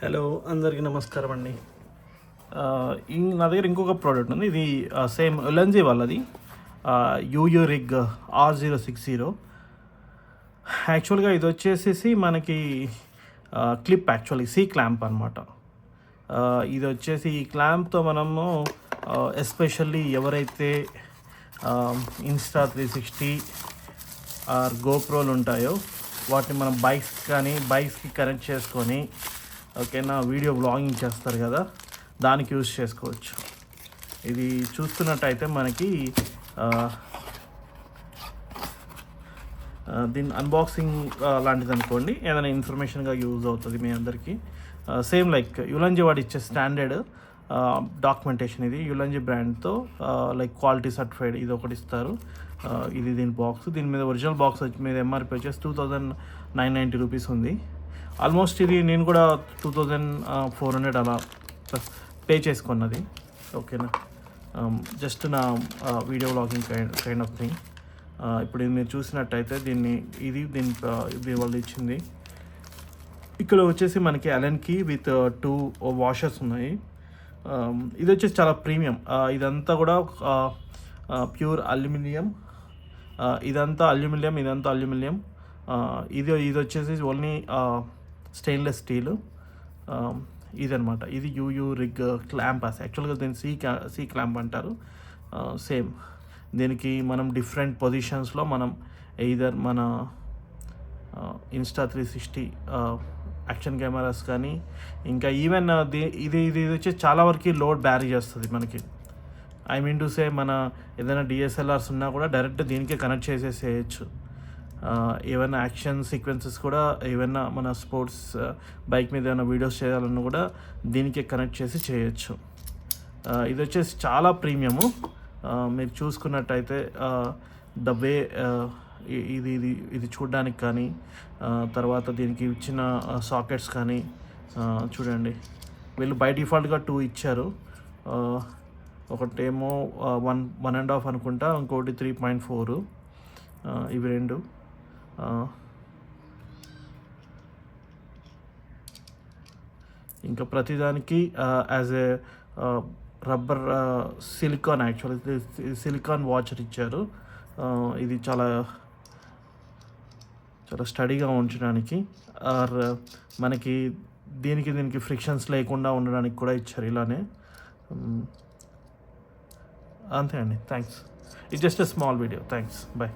Hello అందరికీ నమస్కారం అండి. నా దగ్గర ఇంకొక ప్రోడక్ట్ ఉంది. ఇది సేమ్ ఎల్ఎన్జీ వాళ్ళది యూయూ రిగ్ R060. యాక్చువల్గా ఇది వచ్చేసేసి మనకి క్లిప్, యాక్చువల్లీ సి క్లాంప్ అనమాట. ఇది వచ్చేసి ఈ క్లాంప్తో మనము ఎస్పెషల్లీ ఎవరైతే ఇన్స్టా 360 ఆర్ గోప్రోలు ఉంటాయో వాటిని మనం బైక్స్కి కనెక్ట్ చేసుకొని ఓకేనా వీడియో వ్లాగింగ్ చేస్తారు కదా, దానికి యూజ్ చేసుకోవచ్చు. ఇది చూస్తున్నట్టయితే మనకి దీని అన్బాక్సింగ్ లాంటిది అనుకోండి, ఏదైనా ఇన్ఫర్మేషన్గా యూజ్ అవుతుంది మీ అందరికీ. సేమ్ లైక్ యులంజీ వాడు ఇచ్చే స్టాండర్డ్ డాక్యుమెంటేషన్. ఇది యులంజీ బ్రాండ్తో లైక్ క్వాలిటీ సర్టిఫైడ్ ఇది ఒకటి ఇస్తారు. ఇది దీని బాక్స్. దీని మీద ఒరిజినల్ బాక్స్ మీద ఎంఆర్పి వచ్చేసి 2990 రూపీస్ ఉంది. ఆల్మోస్ట్ ఇది నేను కూడా 2400 అలా పే చేసుకున్నది. ఓకేనా, జస్ట్ నా video vlogging kind of thing. ఇప్పుడు ఇది మీరు చూసినట్టయితే దీని వాళ్ళు ఇచ్చింది. ఇక్కడ వచ్చేసి మనకి అలెన్ కీ విత్ 2 వాషర్స్ ఉన్నాయి. ఇది వచ్చేసి చాలా ప్రీమియం. ఇదంతా కూడా ప్యూర్ అల్యూమినియం. ఇదంతా అల్యూమినియం. ఇది వచ్చేసి ఓన్లీ స్టెయిన్లెస్ స్టీల్. ఇదనమాట. ఇది యూయూ రిగ్ క్లాంప్. యాక్చువల్గా దీన్ని సి క్లాంప్ అంటారు. సేమ్ దీనికి మనం డిఫరెంట్ పొజిషన్స్లో మనం ఎయిదర్ మన ఇన్స్టా 360 యాక్షన్ కెమెరాస్ కానీ, ఇంకా ఈవెన్ ఇది వచ్చి చాలా వరకు లోడ్ బ్యారీ చేస్తుంది మనకి. ఐ మీన్ టు సే మన ఏదైనా డిఎస్ఎల్ఆర్స్ ఉన్నా కూడా డైరెక్ట్ దీనికే కనెక్ట్ చేసేసేయచ్చు. ఏమైనా యాక్షన్ సీక్వెన్సెస్ కూడా, ఏమైనా మన స్పోర్ట్స్ బైక్ మీద ఏమైనా వీడియోస్ చేయాలన్నా కూడా దీనికే కనెక్ట్ చేసి చేయొచ్చు. ఇది వచ్చేసి చాలా ప్రీమియము. మీరు చూసుకున్నట్టయితే ద వే ఇది చూడడానికి కానీ, తర్వాత దీనికి ఇచ్చిన సాకెట్స్ కానీ చూడండి. వీళ్ళు బై డిఫాల్ట్గా 2 ఇచ్చారు. ఒకటేమో 1.5 అనుకుంటా, ఇంకోటి 3.4. ఇవి 2. ఇంకా ప్రతిదానికి as a rubber silicone, actually silicone washer ఇచ్చారు. ఇది చాలా స్టడీగా ఉంచడానికి, ఆర్ మనకి దీనికి ఫ్రిక్షన్స్ లేకుండా ఉండడానికి కూడా ఇచ్చారు ఇలానే. అంతే అండి. Thanks. It's just a small video. Thanks. Bye.